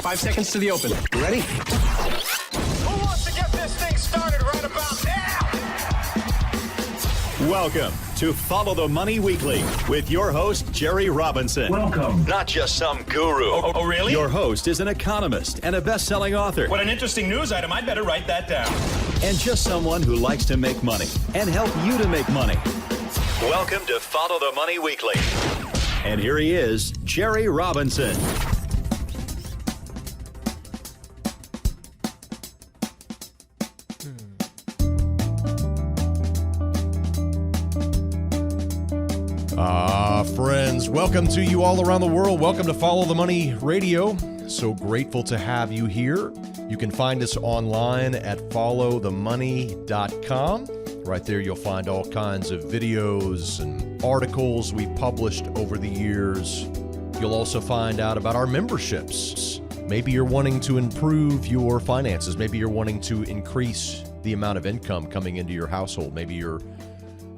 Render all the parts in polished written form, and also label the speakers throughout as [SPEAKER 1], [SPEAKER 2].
[SPEAKER 1] 5 seconds to the open. Ready?
[SPEAKER 2] Who wants to get this thing started right about now?
[SPEAKER 3] Welcome to Follow the Money Weekly with your host, Jerry Robinson.
[SPEAKER 2] Welcome.
[SPEAKER 3] Not just some guru.
[SPEAKER 2] Oh, really?
[SPEAKER 3] Your host is an economist and a best-selling author.
[SPEAKER 2] What an interesting news item. I'd better write that down.
[SPEAKER 3] And just someone who likes to make money and help you to make money. Welcome to Follow the Money Weekly. And here he is, Jerry Robinson.
[SPEAKER 4] Friends, welcome to you all around the world. Welcome to Follow the Money Radio. So grateful to have you here. You can find us online at followthemoney.com. Right there, you'll find all kinds of videos and articles we published over the years. You'll also find out about our memberships. Maybe you're wanting to improve your finances. Maybe you're wanting to increase the amount of income coming into your household. Maybe you're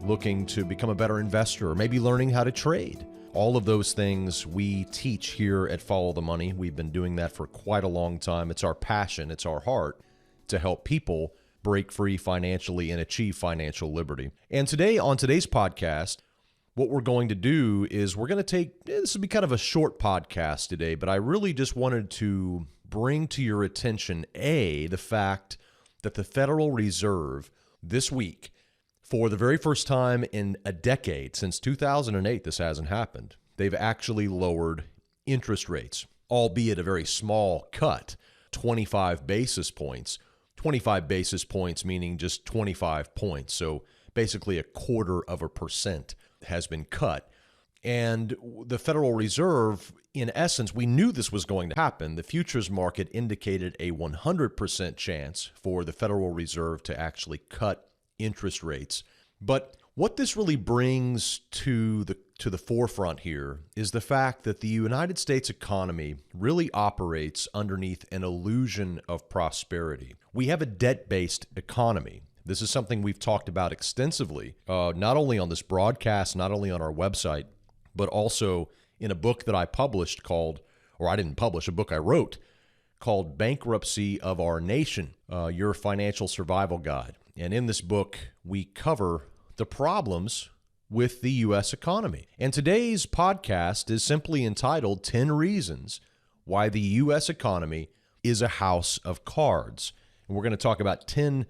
[SPEAKER 4] looking to become a better investor, or maybe learning how to trade. All of those things we teach here at Follow the Money. We've been doing that for quite a long time. It's our passion, it's our heart to help people break free financially and achieve financial liberty. And today, on today's podcast, what we're going to do is we're going to take, this will be kind of a short podcast today, but I really just wanted to bring to your attention, the fact that the Federal Reserve this week, for the very first time in a decade, since 2008, this hasn't happened, they've actually lowered interest rates, albeit a very small cut, 25 basis points. 25 basis points meaning just 25 points. So basically 0.25% has been cut. And the Federal Reserve, in essence, we knew this was going to happen. The futures market indicated a 100% chance for the Federal Reserve to actually cut interest rates. But what this really brings to the forefront here is the fact that the United States economy really operates underneath an illusion of prosperity. We have a debt-based economy. This is something we've talked about extensively, not only on this broadcast, not only on our website, but also in a book that I published called, or I didn't publish, a book I wrote called Bankruptcy of Our Nation, Your Financial Survival Guide. And in this book, we cover the problems with the U.S. economy. And today's podcast is simply entitled 10 Reasons Why the U.S. Economy is a House of Cards. And we're going to talk about 10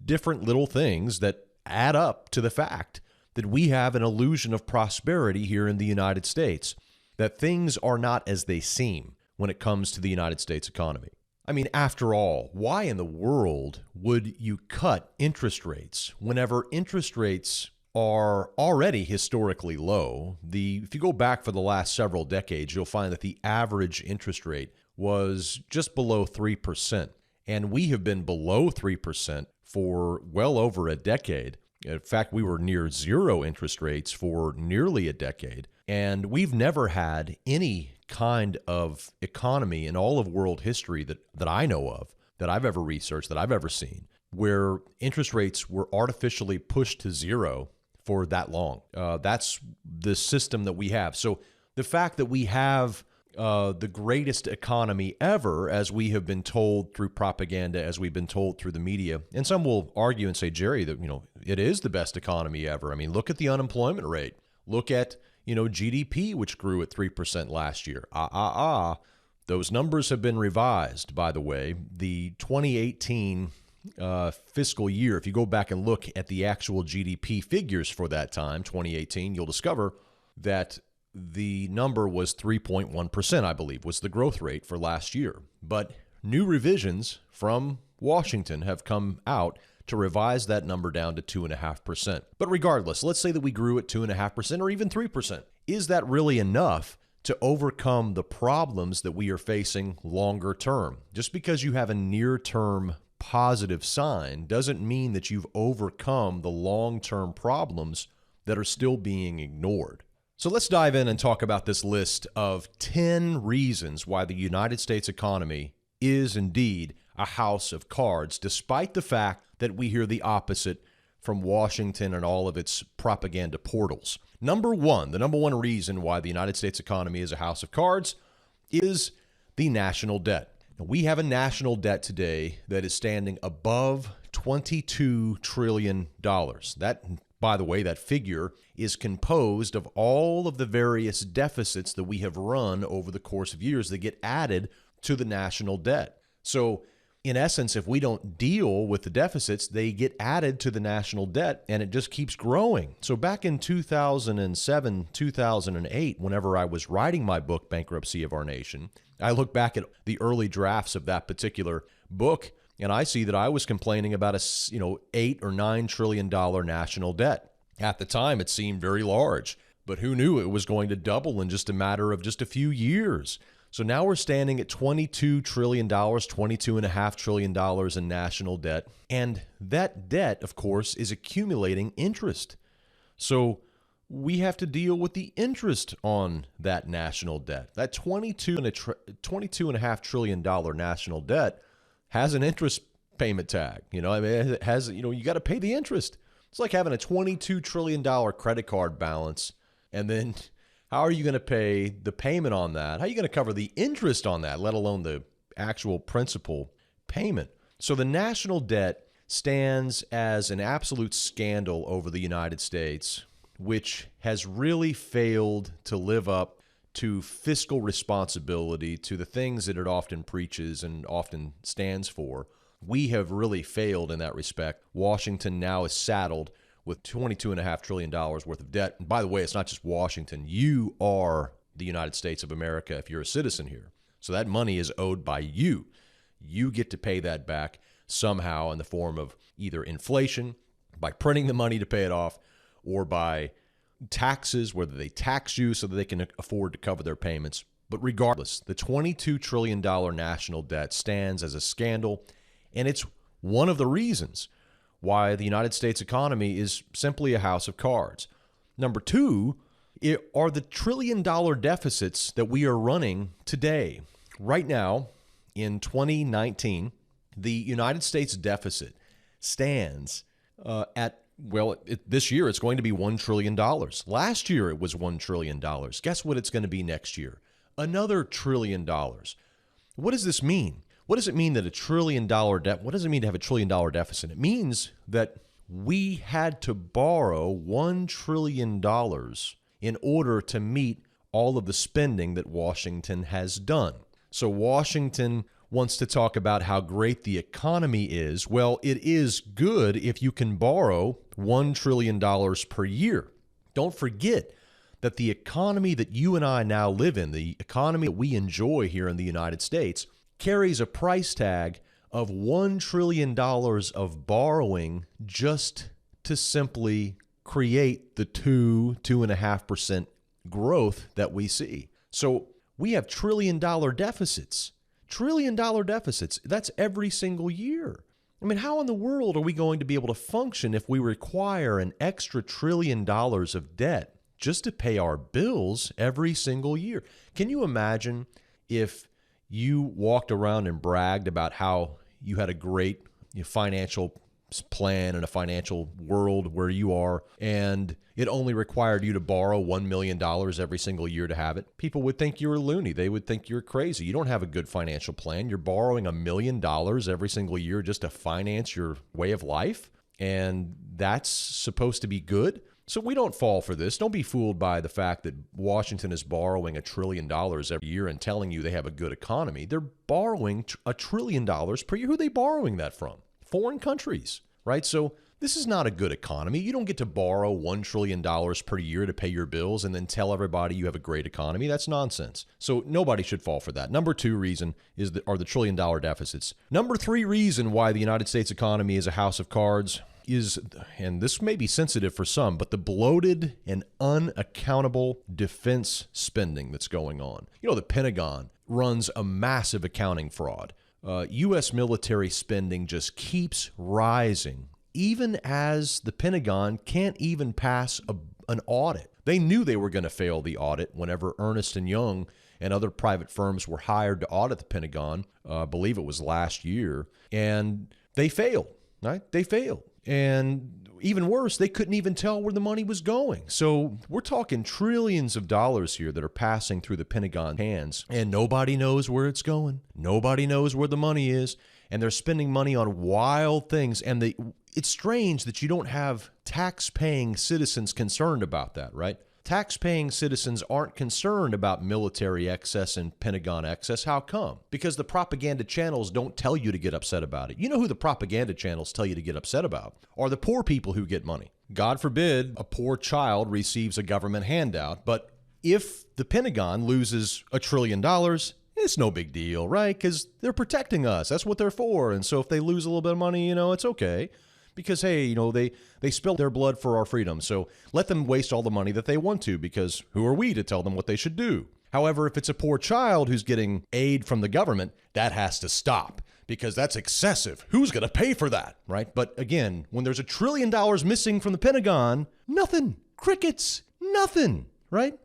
[SPEAKER 4] different little things that add up to the fact that we have an illusion of prosperity here in the United States, that things are not as they seem when it comes to the United States economy. I mean, after all, why in the world would you cut interest rates whenever interest rates are already historically low? If you go back for the last several decades, you'll find that the average interest rate was just below 3%. And we have been below 3% for well over a decade. In fact, we were near zero interest rates for nearly a decade. And we've never had any kind of economy in all of world history that I know of, that I've ever researched, that I've ever seen, where interest rates were artificially pushed to zero for that long. That's the system that we have. So the fact that we have the greatest economy ever, as we have been told through propaganda, as we've been told through the media, and some will argue and say, Jerry, that it is the best economy ever. I mean, look at the unemployment rate. Look at GDP, which grew at 3% last year. Those numbers have been revised, by the way. The 2018 fiscal year, if you go back and look at the actual GDP figures for that time, 2018, you'll discover that the number was 3.1%, I believe, was the growth rate for last year. But new revisions from Washington have come out to revise that number down to 2.5%. But regardless, let's say that we grew at 2.5% or even 3%. Is that really enough to overcome the problems that we are facing longer term? Just because you have a near-term positive sign doesn't mean that you've overcome the long-term problems that are still being ignored. So let's dive in and talk about this list of 10 reasons why the United States economy is indeed a house of cards, despite the fact that we hear the opposite from Washington and all of its propaganda portals. The number one reason why the United States economy is a house of cards is the national debt. Now, we have a national debt today that is standing above $22 trillion. That, by the way, that figure is composed of all of the various deficits that we have run over the course of years that get added to the national debt. So, in essence, if we don't deal with the deficits, they get added to the national debt and it just keeps growing. So back in 2007, 2008, whenever I was writing my book, Bankruptcy of Our Nation, I look back at the early drafts of that particular book and I see that I was complaining about a $8 or $9 trillion national debt. At the time, it seemed very large, but who knew it was going to double in just a matter of just a few years. So now we're standing at $22 trillion, $22.5 trillion in national debt. And that debt, of course, is accumulating interest. So we have to deal with the interest on that national debt. That $22.5 trillion national debt has an interest payment tag. It has, you got to pay the interest. It's like having a $22 trillion credit card balance and then how are you going to pay the payment on that? How are you going to cover the interest on that, let alone the actual principal payment? So the national debt stands as an absolute scandal over the United States, which has really failed to live up to fiscal responsibility, to the things that it often preaches and often stands for. We have really failed in that respect. Washington now is saddled with $22.5 trillion worth of debt. And by the way, it's not just Washington. You are the United States of America if you're a citizen here. So that money is owed by you. You get to pay that back somehow in the form of either inflation, by printing the money to pay it off, or by taxes, whether they tax you so that they can afford to cover their payments. But regardless, the $22 trillion national debt stands as a scandal, and it's one of the reasons why the United States economy is simply a house of cards. Number two, are the trillion-dollar deficits that we are running today. Right now, in 2019, the United States deficit stands this year it's going to be $1 trillion. Last year it was $1 trillion. Guess what it's going to be next year? Another $1 trillion. What does this mean? What does it mean that a $1 trillion debt? What does it mean to have a $1 trillion deficit? It means that we had to borrow $1 trillion in order to meet all of the spending that Washington has done. So Washington wants to talk about how great the economy is. Well, it is good if you can borrow $1 trillion per year. Don't forget that the economy that you and I now live in, the economy that we enjoy here in the United States, carries a price tag of $1 trillion of borrowing just to simply create the 2.5% growth that we see. So we have $1 trillion deficits. $1 trillion deficits. That's every single year. I mean, how in the world are we going to be able to function if we require an extra $1 trillion of debt just to pay our bills every single year? Can you imagine if you walked around and bragged about how you had a great financial plan and a financial world where you are, and it only required you to borrow $1 million every single year to have it? People would think you were loony. They would think you're crazy. You don't have a good financial plan. You're borrowing $1 million every single year just to finance your way of life, and that's supposed to be good? So we don't fall for this. Don't be fooled by the fact that Washington is borrowing $1 trillion every year and telling you they have a good economy. They're borrowing $1 trillion per year. Who are they borrowing that from? Foreign countries, right? So this is not a good economy. You don't get to borrow $1 trillion per year to pay your bills and then tell everybody you have a great economy. That's nonsense. So nobody should fall for that. Number two reason are the $1 trillion deficits. Number three reason why the United States economy is a house of cards is, and this may be sensitive for some, but the bloated and unaccountable defense spending that's going on. The Pentagon runs a massive accounting fraud. U.S. military spending just keeps rising, even as the Pentagon can't even pass an audit. They knew they were going to fail the audit whenever Ernst & Young and other private firms were hired to audit the Pentagon. I believe it was last year, and they failed. Right? They failed. And even worse, they couldn't even tell where the money was going. So we're talking trillions of dollars here that are passing through the Pentagon hands, and nobody knows where it's going. Nobody knows where the money is, and they're spending money on wild things. And it's strange that you don't have tax-paying citizens concerned about that, right? Tax-paying citizens aren't concerned about military excess and Pentagon excess. How come? Because the propaganda channels don't tell you to get upset about it. You know who the propaganda channels tell you to get upset about? Are the poor people who get money. God forbid a poor child receives a government handout, but if the Pentagon loses $1 trillion, it's no big deal, right? Because they're protecting us. That's what they're for. And so if they lose a little bit of money, it's okay. Because, hey, they spilled their blood for our freedom. So let them waste all the money that they want to, because who are we to tell them what they should do? However, if it's a poor child who's getting aid from the government, that has to stop, because that's excessive. Who's going to pay for that, right? But again, when there's $1 trillion missing from the Pentagon, nothing. Crickets. Nothing, right?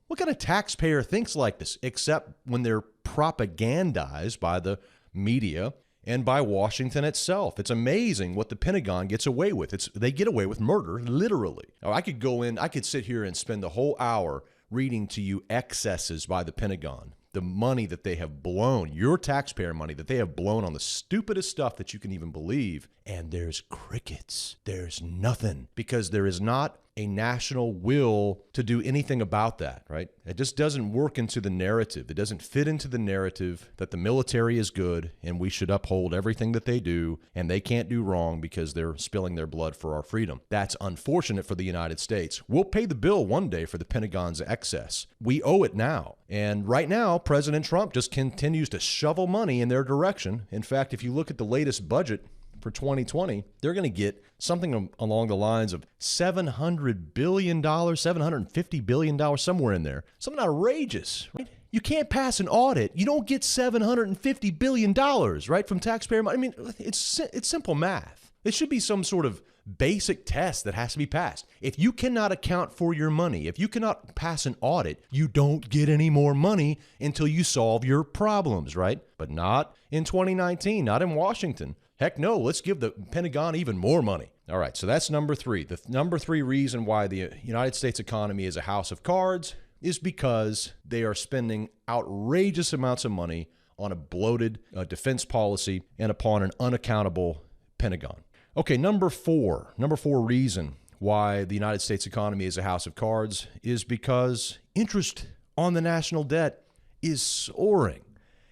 [SPEAKER 4] What kind of taxpayer thinks like this, except when they're propagandized by the media and by Washington itself? It's amazing what the Pentagon gets away with. They get away with murder, literally. Now, I could sit here and spend the whole hour reading to you excesses by the Pentagon, the money that they have blown, your taxpayer money that they have blown on the stupidest stuff that you can even believe. And there's crickets. There's nothing, because there is not a national will to do anything about that, right? It just doesn't work into the narrative. It doesn't fit into the narrative that the military is good and we should uphold everything that they do and they can't do wrong because they're spilling their blood for our freedom. That's unfortunate for the United States. We'll pay the bill one day for the Pentagon's excess. We owe it now. And right now, President Trump just continues to shovel money in their direction. In fact, if you look at the latest budget for 2020, they're going to get something along the lines of $700 billion, $750 billion, somewhere in there. Something outrageous, right? You can't pass an audit. You don't get $750 billion, right, from taxpayer money. I mean, it's simple math. It should be some sort of basic test that has to be passed. If you cannot account for your money, if you cannot pass an audit, you don't get any more money until you solve your problems, right? But not in 2019, not in Washington. Heck no, let's give the Pentagon even more money. All right, so that's number three. The number three reason why the United States economy is a house of cards is because they are spending outrageous amounts of money on a bloated defense policy and upon an unaccountable Pentagon. Okay, number four reason why the United States economy is a house of cards is because interest on the national debt is soaring.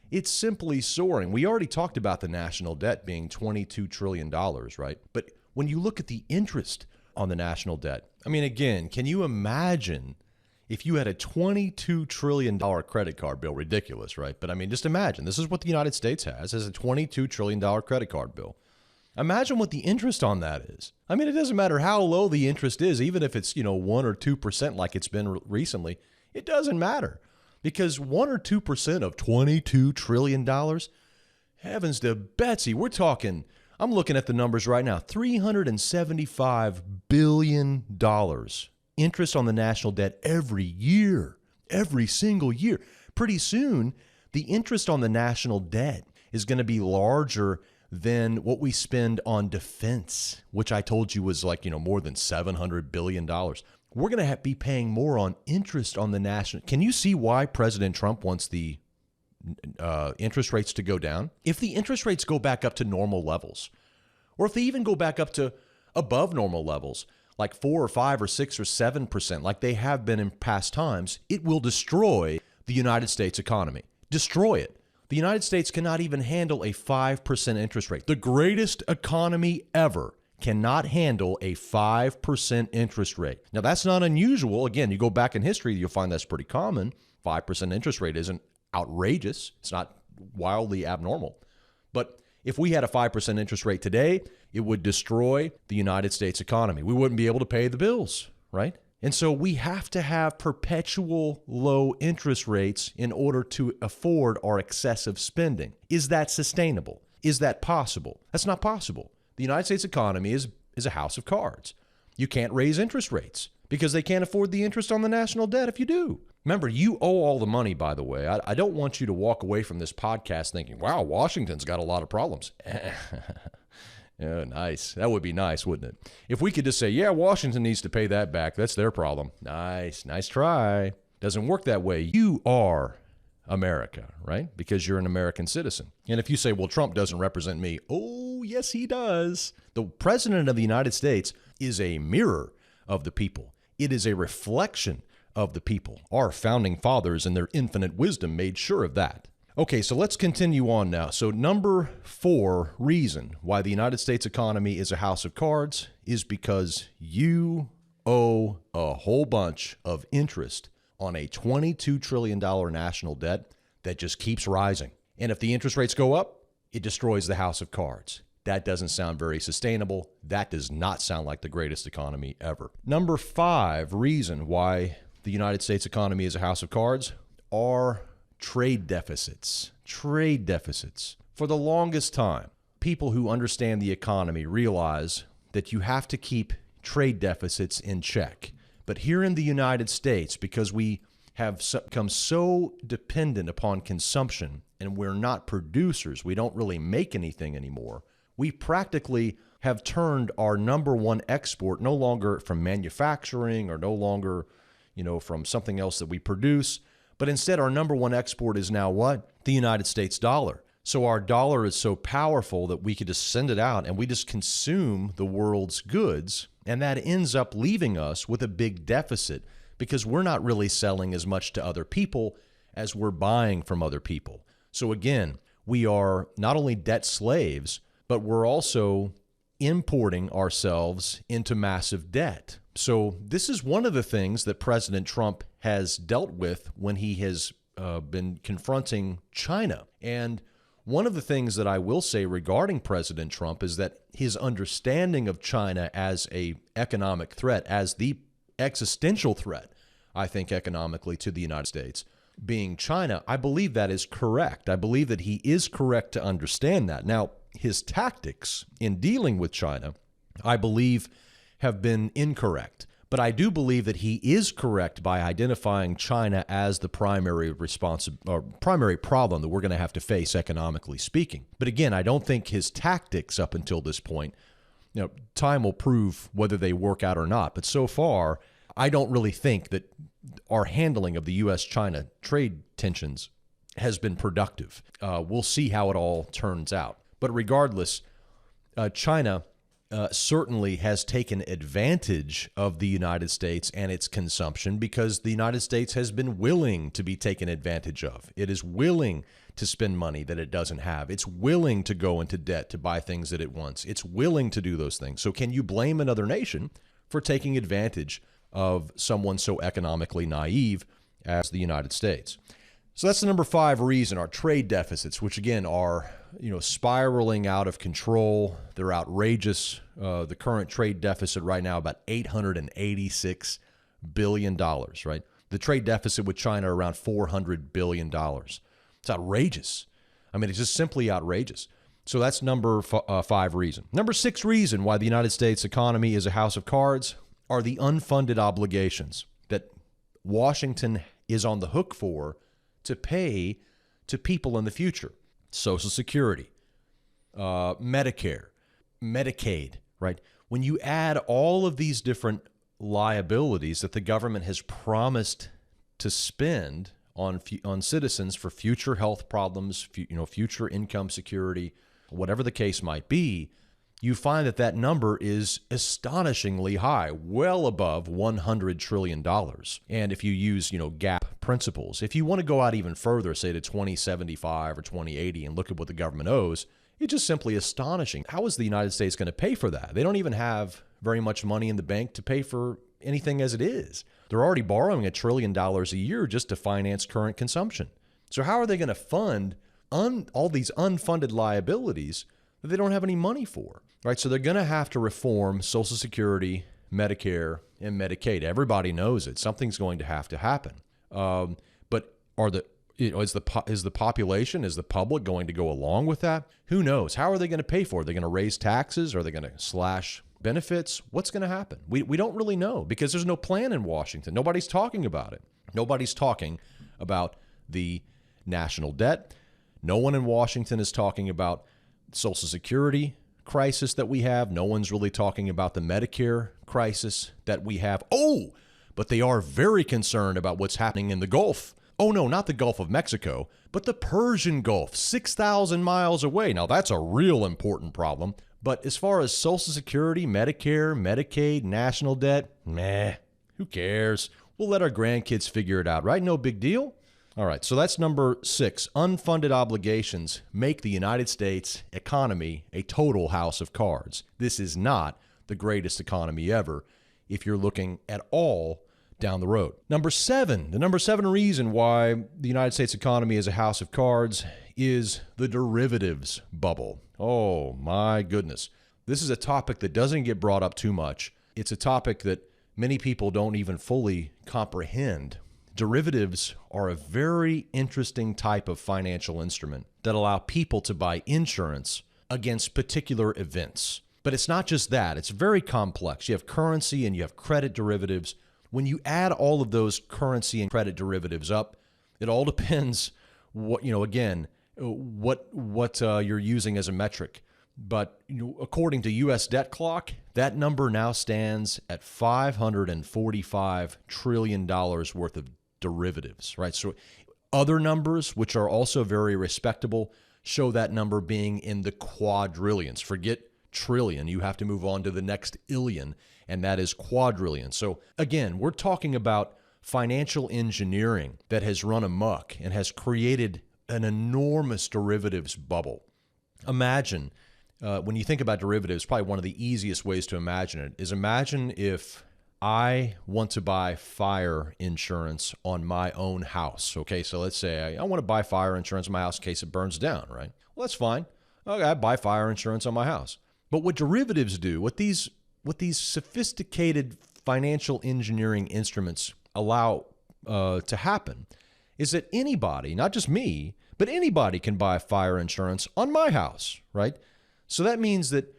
[SPEAKER 4] It's simply soaring. We already talked about the national debt being $22 trillion, right? But when you look at the interest on the national debt, I mean, again, can you imagine if you had a $22 trillion credit card bill? Ridiculous, right? But I mean, just imagine. This is what the United States has a $22 trillion credit card bill. Imagine what the interest on that is. I mean, it doesn't matter how low the interest is, even if it's, 1 or 2% like it's been recently, it doesn't matter. Because 1 or 2% of $22 trillion, heavens to Betsy, I'm looking at the numbers right now, $375 billion interest on the national debt every year, every single year. Pretty soon, the interest on the national debt is going to be larger than what we spend on defense, which I told you was more than $700 billion. We're going to be paying more on interest on the national. Can you see why President Trump wants the interest rates to go down? If the interest rates go back up to normal levels, or if they even go back up to above normal levels, like 4 or 5 or 6 or 7%, like they have been in past times, it will destroy the United States economy. Destroy it. The United States cannot even handle a 5% interest rate. The greatest economy ever cannot handle a 5% interest rate. Now, that's not unusual. Again, you go back in history, you'll find that's pretty common. 5% interest rate isn't outrageous. It's not wildly abnormal. But if we had a 5% interest rate today, it would destroy the United States economy. We wouldn't be able to pay the bills, right? And so we have to have perpetual low interest rates in order to afford our excessive spending. Is that sustainable? Is that possible? That's not possible. The United States economy is a house of cards. You can't raise interest rates because they can't afford the interest on the national debt if you do. Remember, you owe all the money, by the way. I don't want you to walk away from this podcast thinking, wow, Washington's got a lot of problems. Yeah, nice. That would be nice, wouldn't it? If we could just say, yeah, Washington needs to pay that back. That's their problem. Nice. Nice try. Doesn't work that way. You are America, right? Because you're an American citizen. And if you say, well, Trump doesn't represent me. Oh, yes, he does. The president of the United States is a mirror of the people. It is a reflection of the people. Our founding fathers in their infinite wisdom made sure of that. Okay, so let's continue on now. So number 4 reason why the United States economy is a house of cards is because you owe a whole bunch of interest on a $22 trillion national debt that just keeps rising. And if the interest rates go up, it destroys the house of cards. That doesn't sound very sustainable. That does not sound like the greatest economy ever. Number 5 reason why the United States economy is a house of cards are trade deficits. Trade deficits. For the longest time, people who understand the economy realize that you have to keep trade deficits in check. But here in the United States, because we have become so dependent upon consumption and we're not producers, we don't really make anything anymore, we practically have turned our number one export no longer from manufacturing or no longer, from something else that we produce, but instead our number one export is now what? The United States dollar. So our dollar is so powerful that we could just send it out and we just consume the world's goods, and that ends up leaving us with a big deficit because we're not really selling as much to other people as we're buying from other people. So again, we are not only debt slaves, but we're also importing ourselves into massive debt. So this is one of the things that President Trump has dealt with when he has been confronting China. And one of the things that I will say regarding President Trump is that his understanding of China as an economic threat, as the existential threat, I think, economically to the United States, being China, I believe that is correct. I believe that he is correct to understand that. Now, his tactics in dealing with China, I believe, have been incorrect. But I do believe that he is correct by identifying China as the primary problem that we're going to have to face economically speaking. But again, I don't think his tactics up until this point, time will prove whether they work out or not. But so far, I don't really think that our handling of the U.S.-China trade tensions has been productive. We'll see how it all turns out. But regardless, China certainly has taken advantage of the United States and its consumption because the United States has been willing to be taken advantage of. It is willing to spend money that it doesn't have. It's willing to go into debt to buy things that it wants. It's willing to do those things. So can you blame another nation for taking advantage of someone so economically naive as the United States? So that's the number 5 reason, our trade deficits, which again are, spiraling out of control. They're outrageous. The current trade deficit right now about $886 billion, right? The trade deficit with China around $400 billion. It's outrageous. I mean, it's just simply outrageous. So that's number 5 reason. Number 6 reason why the United States economy is a house of cards are the unfunded obligations that Washington is on the hook for to pay to people in the future. Social Security, Medicare, Medicaid, right? When you add all of these different liabilities that the government has promised to spend on citizens for future health problems, future income security, whatever the case might be, you find that number is astonishingly high, well above $100 trillion. And if you use, GAAP principles, if you want to go out even further, say to 2075 or 2080 and look at what the government owes, it's just simply astonishing. How is the United States going to pay for that? They don't even have very much money in the bank to pay for anything as it is. They're already borrowing $1 trillion a year just to finance current consumption. So how are they going to fund all these unfunded liabilities that they don't have any money for? Right, so they're going to have to reform Social Security, Medicare, and Medicaid. Everybody knows it. Something's going to have to happen. But is the population, is the public going to go along with that? Who knows? How are they going to pay for it? Are they going to raise taxes? Are they going to slash benefits? What's going to happen? We don't really know because there's no plan in Washington. Nobody's talking about it. Nobody's talking about the national debt. No one in Washington is talking about Social Security, crisis that we have. No one's really talking about the Medicare crisis that we have. Oh, but they are very concerned about what's happening in the Gulf. Oh, no, not the Gulf of Mexico, but the Persian Gulf, 6,000 miles away. Now, that's a real important problem. But as far as Social Security, Medicare, Medicaid, national debt, meh, who cares? We'll let our grandkids figure it out, right? No big deal. All right, so that's number 6. Unfunded obligations make the United States economy a total house of cards. This is not the greatest economy ever if you're looking at all down the road. Number 7, the number 7 reason why the United States economy is a house of cards is the derivatives bubble. Oh my goodness. This is a topic that doesn't get brought up too much. It's a topic that many people don't even fully comprehend. Derivatives are a very interesting type of financial instrument that allow people to buy insurance against particular events. But it's not just that. It's very complex. You have currency and you have credit derivatives. When you add all of those currency and credit derivatives up, it all depends what you're using as a metric. But according to U.S. Debt Clock, that number now stands at $545 trillion worth of derivatives, right? So other numbers, which are also very respectable, show that number being in the quadrillions. Forget trillion. You have to move on to the next illion, and that is quadrillion. So again, we're talking about financial engineering that has run amok and has created an enormous derivatives bubble. Imagine, when you think about derivatives, probably one of the easiest ways to imagine it is imagine if I want to buy fire insurance on my own house. Okay, so let's say I want to buy fire insurance on my house in case it burns down, right? Well, that's fine. Okay, I buy fire insurance on my house. But what derivatives do, what these sophisticated financial engineering instruments allow to happen, is that anybody, not just me, but anybody can buy fire insurance on my house, right? So that means that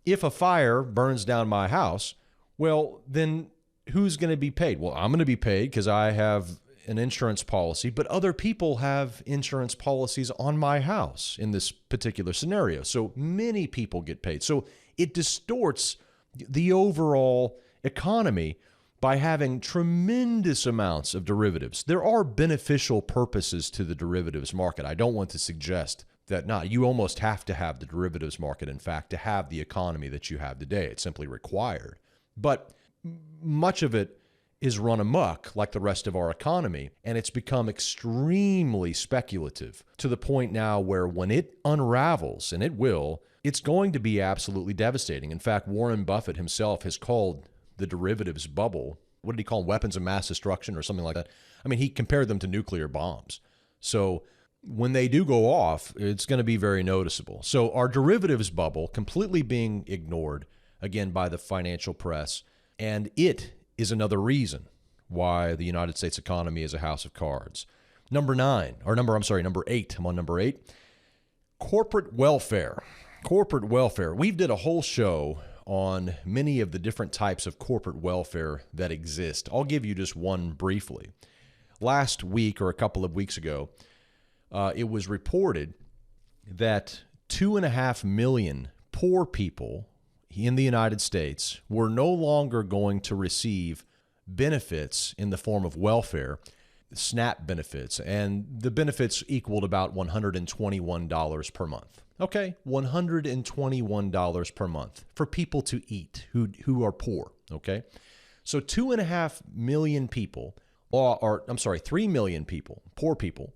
[SPEAKER 4] if a fire burns down my house, well, then who's going to be paid? Well, I'm going to be paid because I have an insurance policy, but other people have insurance policies on my house in this particular scenario. So many people get paid. So it distorts the overall economy by having tremendous amounts of derivatives. There are beneficial purposes to the derivatives market. I don't want to suggest that not. You almost have to have the derivatives market, in fact, to have the economy that you have today. It's simply required. But much of it is run amok like the rest of our economy, and it's become extremely speculative to the point now where when it unravels, and it will, it's going to be absolutely devastating. In fact, Warren Buffett himself has called the derivatives bubble, what did he call them, weapons of mass destruction or something like that? I mean, he compared them to nuclear bombs. So when they do go off, it's going to be very noticeable. So our derivatives bubble completely being ignored, again, by the financial press, and it is another reason why the United States economy is a house of cards. Number 8. I'm on number 8. Corporate welfare. Corporate welfare. We've did a whole show on many of the different types of corporate welfare that exist. I'll give you just one briefly. Last week or a couple of weeks ago, it was reported that 2.5 million poor people in the United States were no longer going to receive benefits in the form of welfare, SNAP benefits, and the benefits equaled about $121 per month. Okay, $121 per month for people to eat who are poor, okay? So 2.5 million people, 3 million people, poor people,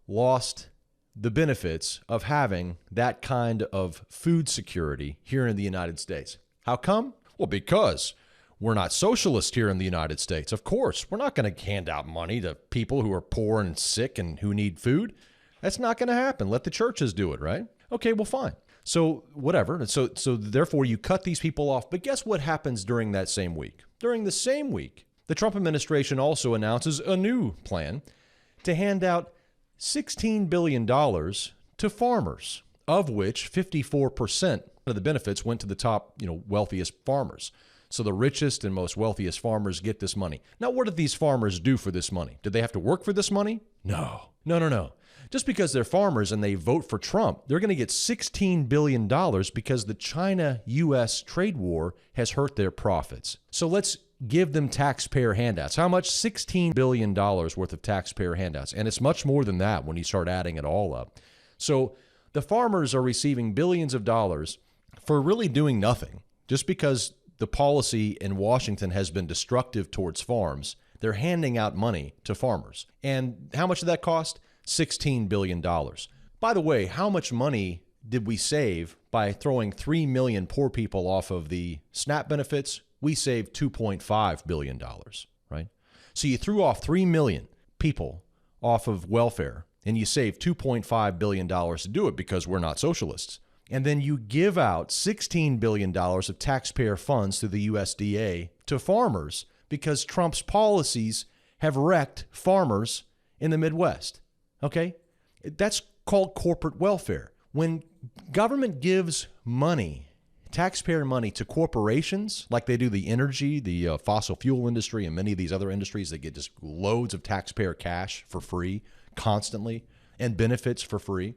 [SPEAKER 4] lost the benefits of having that kind of food security here in the United States. How come? Well, because we're not socialist here in the United States. Of course, we're not going to hand out money to people who are poor and sick and who need food. That's not going to happen. Let the churches do it, right? Okay, well, fine. So whatever. So therefore, you cut these people off. But guess what happens during that same week? During the same week, the Trump administration also announces a new plan to hand out $16 billion to farmers, of which 54% of the benefits went to the top, wealthiest farmers. So the richest and most wealthiest farmers get this money. Now, what did these farmers do for this money? Did they have to work for this money? No. Just because they're farmers and they vote for Trump, they're going to get $16 billion because the China-U.S. trade war has hurt their profits. So let's give them taxpayer handouts. How much? $16 billion worth of taxpayer handouts. And it's much more than that when you start adding it all up. So the farmers are receiving billions of dollars for really doing nothing. Just because the policy in Washington has been destructive towards farms, they're handing out money to farmers. And how much did that cost? $16 billion. By the way, how much money did we save by throwing 3 million poor people off of the SNAP benefits? We saved $2.5 billion, right? So you threw off 3 million people off of welfare, and you saved $2.5 billion to do it because we're not socialists. And then you give out $16 billion of taxpayer funds through the USDA to farmers because Trump's policies have wrecked farmers in the Midwest. Okay? That's called corporate welfare. When government gives money, taxpayer money, to corporations, like they do the energy, the fossil fuel industry, and many of these other industries that get just loads of taxpayer cash for free constantly and benefits for free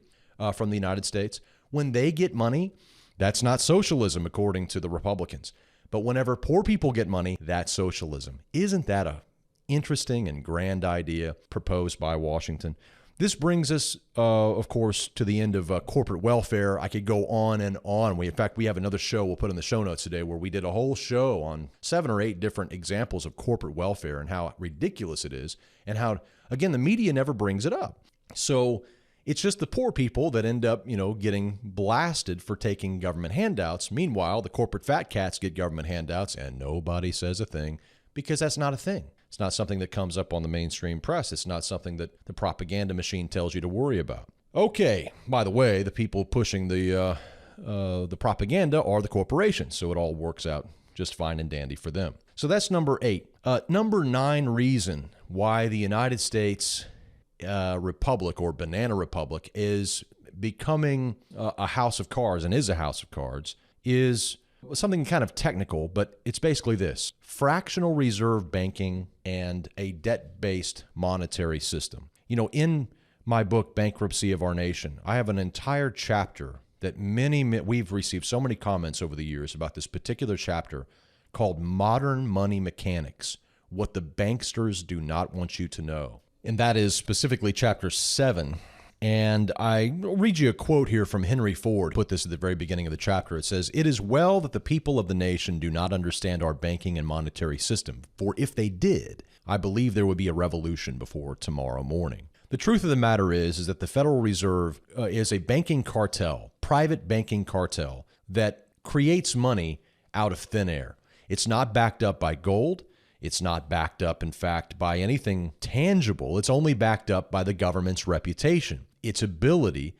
[SPEAKER 4] from the United States, when they get money, that's not socialism according to the Republicans. But whenever poor people get money, that's socialism. Isn't that a interesting and grand idea proposed by Washington? This brings us, of course, to the end of corporate welfare. I could go on and on. In fact, we have another show we'll put in the show notes today where we did a whole show on 7 or 8 different examples of corporate welfare and how ridiculous it is and how, again, the media never brings it up. So it's just the poor people that end up, getting blasted for taking government handouts. Meanwhile, the corporate fat cats get government handouts and nobody says a thing because that's not a thing. It's not something that comes up on the mainstream press. It's not something that the propaganda machine tells you to worry about. Okay, by the way, the people pushing the propaganda are the corporations, so it all works out just fine and dandy for them. So that's number 8. Number 9 reason why the United States republic or banana republic is becoming a house of cards and is a house of cards is something kind of technical, but it's basically this: fractional reserve banking and a debt-based monetary system. In my book, Bankruptcy of Our Nation, I have an entire chapter that we've received so many comments over the years about this particular chapter called Modern Money Mechanics, What the Banksters Do Not Want You to Know. And that is specifically chapter 7. And I read you a quote here from Henry Ford. Put this at the very beginning of the chapter. It says, "It is well that the people of the nation do not understand our banking and monetary system, for if they did, I believe there would be a revolution before tomorrow morning." The truth of the matter is that the Federal Reserve is a banking cartel, private banking cartel, that creates money out of thin air. It's not backed up by gold. It's not backed up, in fact, by anything tangible. It's only backed up by the government's reputation, its ability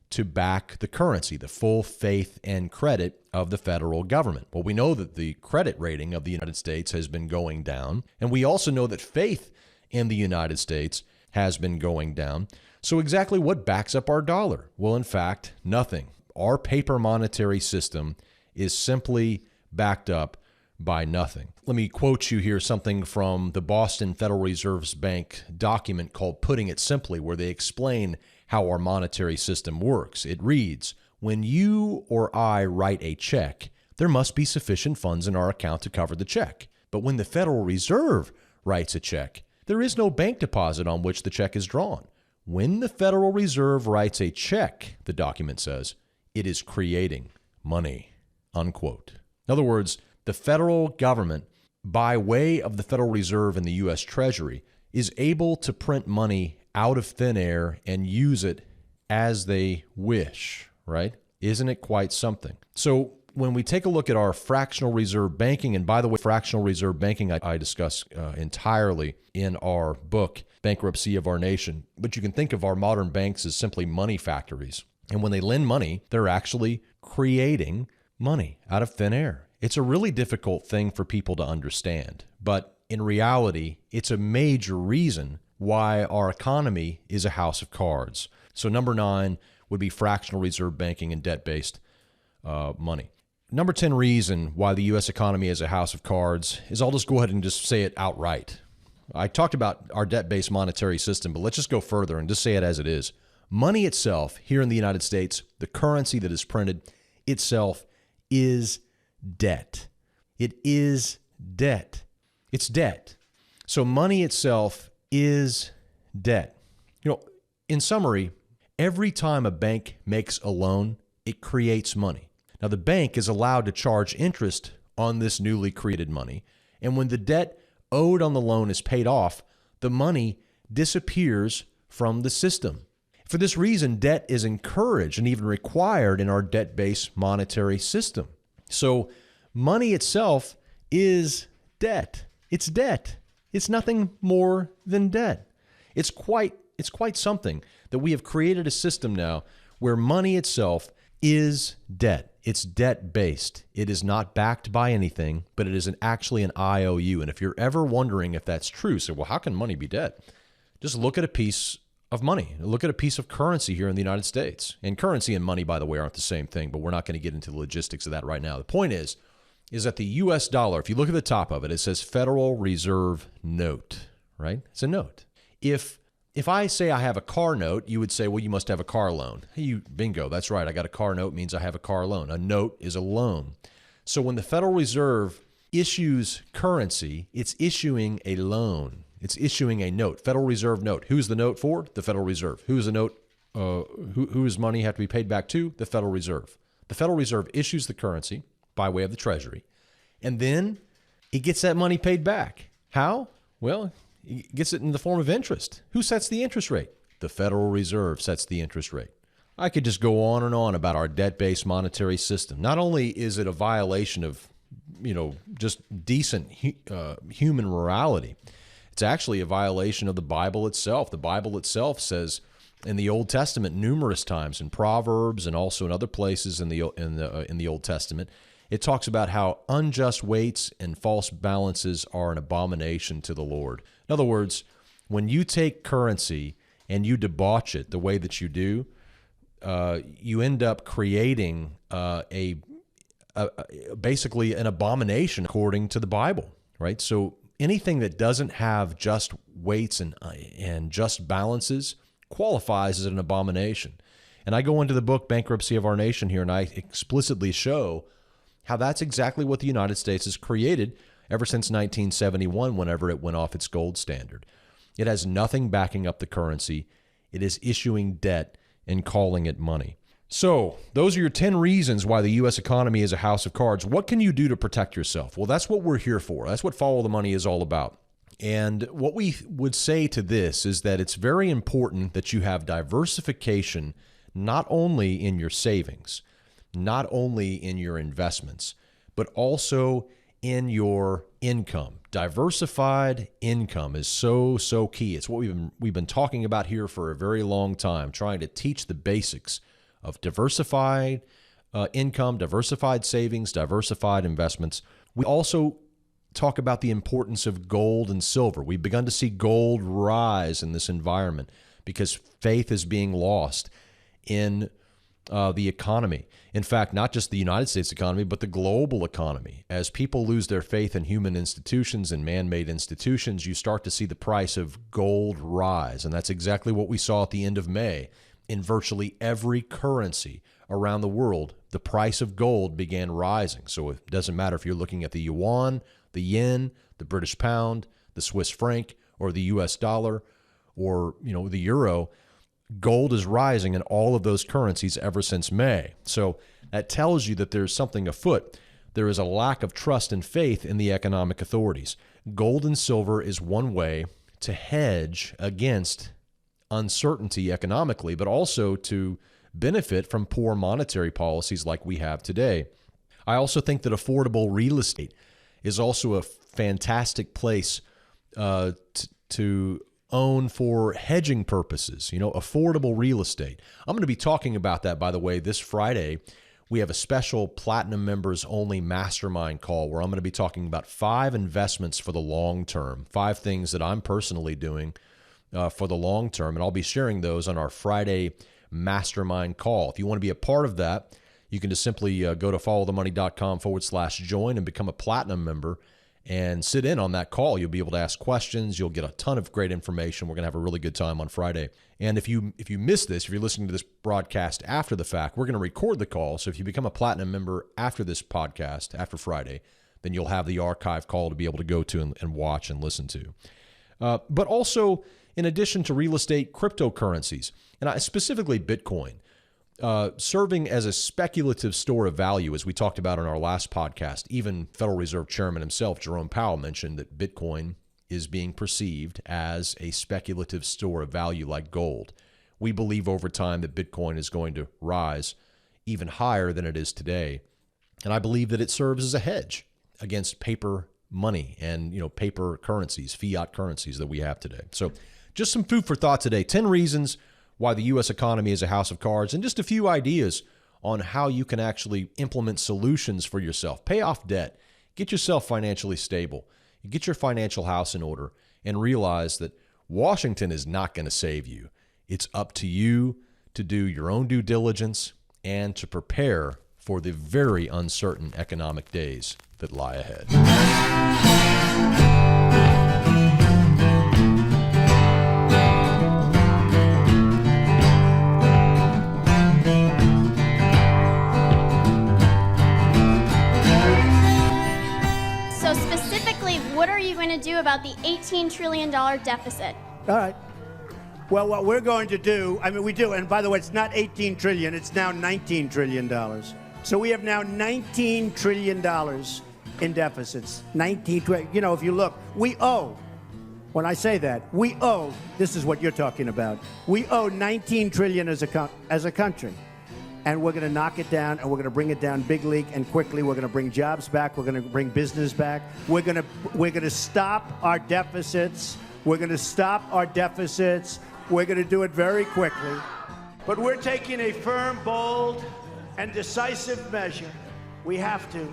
[SPEAKER 4] to back the currency, the full faith and credit of the federal government. Well, we know that the credit rating of the United States has been going down, and we also know that faith in the United States has been going down. So exactly what backs up our dollar? Well, in fact, nothing. Our paper monetary system is simply backed up by nothing. Let me quote you here something from the Boston Federal Reserve's Bank document called Putting It Simply, where they explain how our monetary system works. It reads, "When you or I write a check, there must be sufficient funds in our account to cover the check. But when the Federal Reserve writes a check, there is no bank deposit on which the check is drawn. When the Federal Reserve writes a check," the document says, "it is creating money," unquote. In other words, the federal government, by way of the Federal Reserve and the U.S. Treasury, is able to print money out of thin air and use it as they wish, right? Isn't it quite something? So when we take a look at our fractional reserve banking, and by the way, fractional reserve banking I discuss entirely in our book, Bankruptcy of Our Nation, but you can think of our modern banks as simply money factories. And when they lend money, they're actually creating money out of thin air. It's a really difficult thing for people to understand, but in reality, it's a major reason why our economy is a house of cards. So number 9 would be fractional reserve banking and debt-based money. Number 10 reason why the U.S. economy is a house of cards is, I'll just go ahead and just say it outright. I talked about our debt-based monetary system, but let's just go further and just say it as it is. Money itself, here in the United States, the currency that is printed itself is debt. It is debt. It's debt. So money itself is debt. In summary, every time a bank makes a loan, it creates money. Now, the bank is allowed to charge interest on this newly created money, and when the debt owed on the loan is paid off, the money disappears from the system. For this reason, debt is encouraged and even required in our debt-based monetary system. So money itself is debt. It's debt. It's nothing more than debt. It's quite something that we have created a system now where money itself is debt. It's debt-based. It is not backed by anything, but it is actually an IOU. And if you're ever wondering if that's true, say, well, how can money be debt? Just look at a piece of money. Look at a piece of currency here in the United States. And currency and money, by the way, aren't the same thing, but we're not going to get into the logistics of that right now. The point is that the U.S. dollar, if you look at the top of it, it says Federal Reserve Note, right? It's a note. If I say I have a car note, you would say, well, you must have a car loan. Hey, bingo, that's right. I got a car note means I have a car loan. A note is a loan. So when the Federal Reserve issues currency, it's issuing a loan. It's issuing a note, Federal Reserve note. Who's the note for? The Federal Reserve. Who's the note? Whose money have to be paid back to? The Federal Reserve. The Federal Reserve issues the currency by way of the Treasury, and then it gets that money paid back. How? Well, it gets it in the form of interest. Who sets the interest rate? The Federal Reserve sets the interest rate. I could just go on and on about our debt-based monetary system. Not only is it a violation of, just decent human morality, it's actually a violation of the Bible itself. The Bible itself says in the Old Testament numerous times, in Proverbs and also in other places in the Old Testament, it talks about how unjust weights and false balances are an abomination to the Lord. In other words, when you take currency and you debauch it the way that you do, you end up creating basically an abomination according to the Bible, right? So anything that doesn't have just weights and just balances qualifies as an abomination. And I go into the book Bankruptcy of Our Nation here, and I explicitly show how that's exactly what the United States has created ever since 1971, whenever it went off its gold standard. It has nothing backing up the currency. It is issuing debt and calling it money. So those are your 10 reasons why the U.S. economy is a house of cards. What can you do to protect yourself? Well, that's what we're here for. That's what Follow the Money is all about. And what we would say to this is that it's very important that you have diversification, not only in your savings, not only in your investments, but also in your income. Diversified income is so key. It's what we've been talking about here for a very long time, trying to teach the basics of diversified income, diversified savings, diversified investments. We also talk about the importance of gold and silver. We've begun to see gold rise in this environment because faith is being lost in the economy. In fact, not just the United States economy, but the global economy. As people lose their faith in human institutions and man-made institutions, you start to see the price of gold rise. And that's exactly what we saw at the end of May. In virtually every currency around the world, the price of gold began rising. So it doesn't matter if you're looking at the yuan, the yen, the British pound, the Swiss franc, or the US dollar, or the euro. Gold is rising in all of those currencies ever since May. So that tells you that there's something afoot. There is a lack of trust and faith in the economic authorities. Gold and silver is one way to hedge against uncertainty economically, but also to benefit from poor monetary policies like we have today. I also think that affordable real estate is also a fantastic place to own for hedging purposes, affordable real estate. I'm going to be talking about that, by the way, this Friday. We have a special Platinum members only mastermind call where I'm going to be talking about 5 investments for the long term, 5 things that I'm personally doing for the long term. And I'll be sharing those on our Friday mastermind call. If you want to be a part of that, you can just simply go to followthemoney.com/join and become a Platinum member. and sit in on that call. You'll be able to ask questions. You'll get a ton of great information. We're going to have a really good time on Friday. And if you miss this, if you're listening to this broadcast after the fact, we're going to record the call. So if you become a Platinum member after this podcast, after Friday, then you'll have the archive call to be able to go to and watch and listen to. But also, in addition to real estate, cryptocurrencies, and specifically Bitcoin, serving as a speculative store of value, as we talked about in our last podcast. Even Federal Reserve Chairman himself, Jerome Powell, mentioned that Bitcoin is being perceived as a speculative store of value like gold. We believe over time that Bitcoin is going to rise even higher than it is today. And I believe that it serves as a hedge against paper money and, paper currencies, fiat currencies that we have today. So just some food for thought today. 10 reasons why the U.S. economy is a house of cards, and just a few ideas on how you can actually implement solutions for yourself. Pay off debt. Get yourself financially stable. Get your financial house in order, and realize that Washington is not going to save you. It's up to you to do your own due diligence and to prepare for the very uncertain economic days that lie ahead.
[SPEAKER 1] What are you going to do about the $18 trillion deficit?
[SPEAKER 5] All right. Well, what we're going to do, we do, and by the way, it's not 18 trillion, it's now $19 trillion. So we have now $19 trillion in deficits. 19 trillion. If you look, we owe, when I say that, we owe, this is what you're talking about, we owe 19 trillion as a country. And we're going to knock it down, and we're going to bring it down big league and quickly. We're going to bring jobs back. We're going to bring business back. We're going to stop our deficits. We're going to stop our deficits. We're going to do it very quickly. But we're taking a firm, bold, and decisive measure. We have to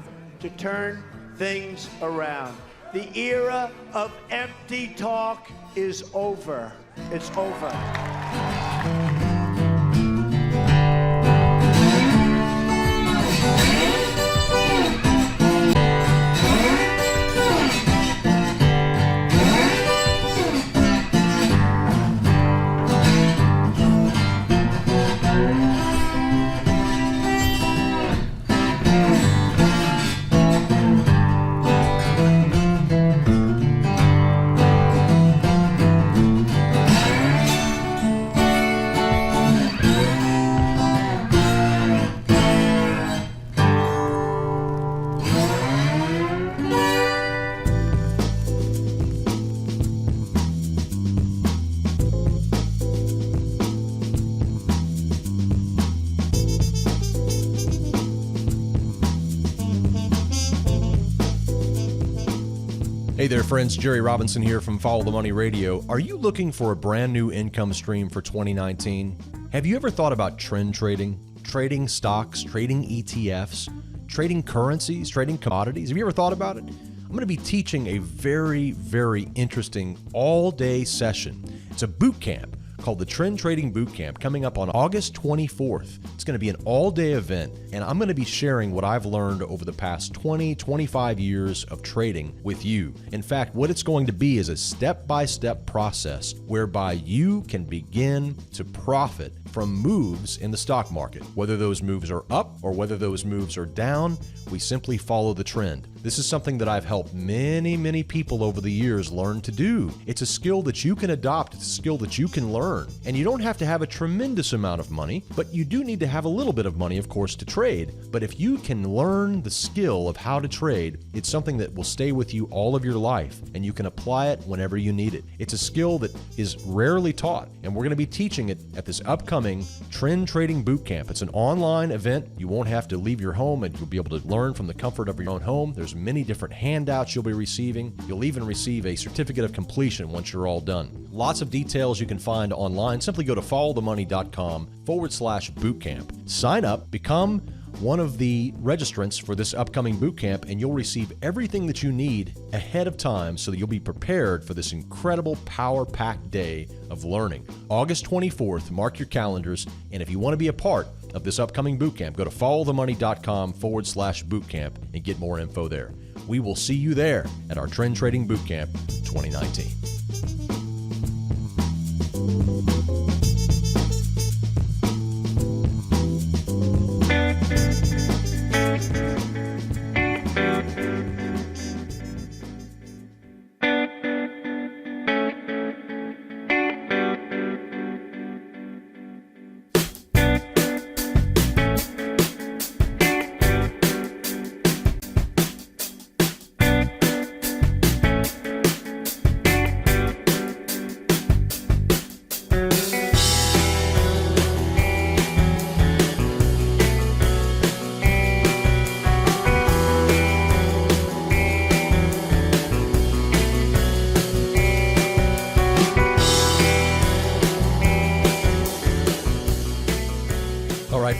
[SPEAKER 5] turn things around. The era of empty talk is over. It's over.
[SPEAKER 4] Hey there, friends. Jerry Robinson here from Follow the Money Radio. Are you looking for a brand new income stream for 2019? Have you ever thought about trend trading, trading stocks, trading ETFs, trading currencies, trading commodities? Have you ever thought about it? I'm going to be teaching a very, very interesting all-day session. It's a boot camp called the Trend Trading Boot Camp coming up on August 24th. It's going to be an all-day event, and I'm going to be sharing what I've learned over the past 20, 25 years of trading with you. In fact, what it's going to be is a step-by-step process whereby you can begin to profit from moves in the stock market. Whether those moves are up or whether those moves are down, we simply follow the trend. This is something that I've helped many, many people over the years learn to do. It's a skill that you can adopt. It's a skill that you can learn. And you don't have to have a tremendous amount of money, but you do need to have a little bit of money, of course, to trade. But if you can learn the skill of how to trade, it's something that will stay with you all of your life, and you can apply it whenever you need it. It's a skill that is rarely taught, and we're going to be teaching it at this upcoming Trend Trading Boot Camp. It's an online event. You won't have to leave your home, and you'll be able to learn from the comfort of your own home. There's many different handouts you'll be receiving. You'll even receive a certificate of completion once you're all done. Lots of details you can find online. Simply go to followthemoney.com/bootcamp. Sign up, become one of the registrants for this upcoming boot camp, and you'll receive everything that you need ahead of time so that you'll be prepared for this incredible power-packed day of learning. August 24th, mark your calendars, and if you want to be a part of this upcoming boot camp, go to followthemoney.com/bootcamp and get more info there. We will see you there at our Trend Trading Bootcamp 2019.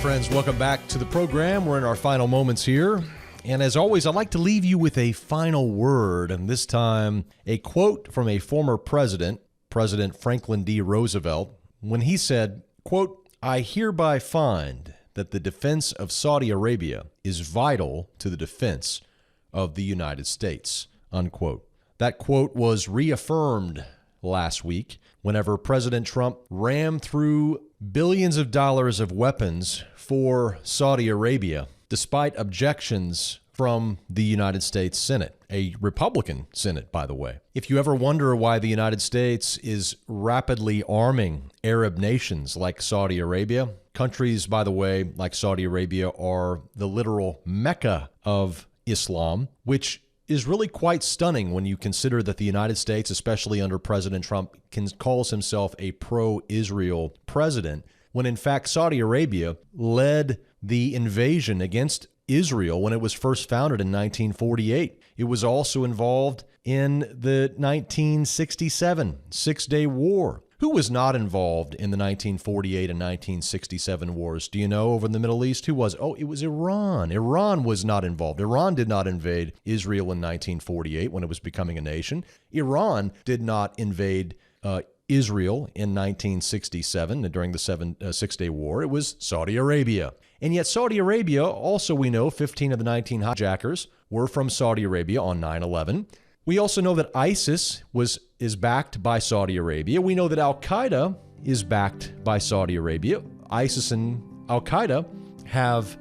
[SPEAKER 4] Friends, welcome back to the program. We're in our final moments here. And as always, I'd like to leave you with a final word, and this time a quote from a former president, President Franklin D. Roosevelt, when he said, quote, "I hereby find that the defense of Saudi Arabia is vital to the defense of the United States," unquote. That quote was reaffirmed last week whenever President Trump rammed through billions of dollars of weapons for Saudi Arabia, despite objections from the United States Senate, a Republican Senate, by the way. If you ever wonder why the United States is rapidly arming Arab nations like Saudi Arabia, countries, by the way, like Saudi Arabia are the literal Mecca of Islam, which is really quite stunning when you consider that the United States, especially under President Trump, calls himself a pro-Israel president, when in fact Saudi Arabia led the invasion against Israel when it was first founded in 1948. It was also involved in the 1967 Six-Day War. Who was not involved in the 1948 and 1967 wars? Do you know, over in the Middle East? Who was? Oh, it was Iran. Iran was not involved. Iran did not invade Israel in 1948 when it was becoming a nation. Iran did not invade Israel in 1967 during the Six-Day War. It was Saudi Arabia. And yet Saudi Arabia, also we know 15 of the 19 hijackers were from Saudi Arabia on 9/11. We also know that ISIS is backed by Saudi Arabia. We know that Al-Qaeda is backed by Saudi Arabia. ISIS and Al-Qaeda have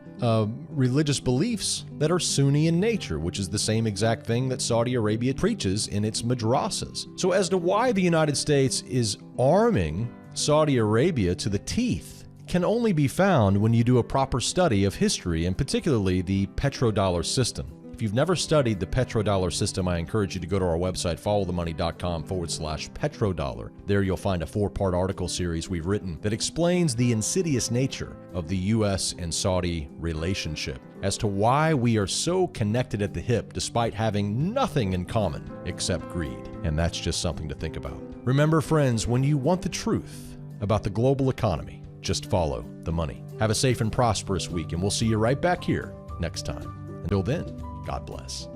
[SPEAKER 4] religious beliefs that are Sunni in nature, which is the same exact thing that Saudi Arabia preaches in its madrasas. So as to why the United States is arming Saudi Arabia to the teeth can only be found when you do a proper study of history, and particularly the petrodollar system. If you've never studied the petrodollar system, I encourage you to go to our website, followthemoney.com/petrodollar. There you'll find a 4-part article series we've written that explains the insidious nature of the U.S. and Saudi relationship, as to why we are so connected at the hip despite having nothing in common except greed. And that's just something to think about. Remember, friends, when you want the truth about the global economy, just follow the money. Have a safe and prosperous week, and we'll see you right back here next time. Until then, God bless.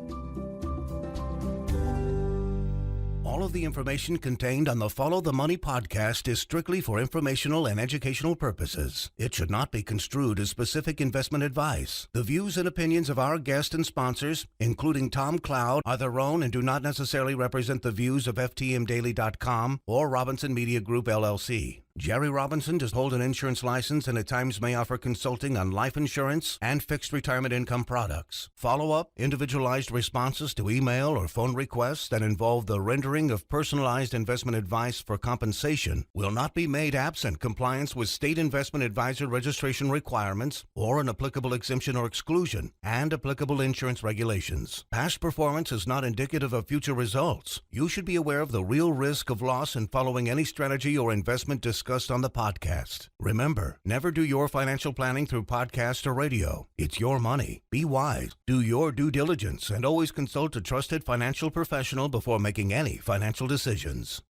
[SPEAKER 6] All of the information contained on the Follow the Money podcast is strictly for informational and educational purposes. It should not be construed as specific investment advice. The views and opinions of our guests and sponsors, including Tom Cloud, are their own and do not necessarily represent the views of ftmdaily.com or Robinson Media Group, LLC. Jerry Robinson does hold an insurance license and at times may offer consulting on life insurance and fixed retirement income products. Follow-up, individualized responses to email or phone requests that involve the rendering of personalized investment advice for compensation will not be made absent compliance with state investment advisor registration requirements or an applicable exemption or exclusion and applicable insurance regulations. Past performance is not indicative of future results. You should be aware of the real risk of loss in following any strategy or investment discussed on the podcast. Remember, never do your financial planning through podcast or radio. It's your money. Be wise. Do your due diligence and always consult a trusted financial professional before making any financial decisions.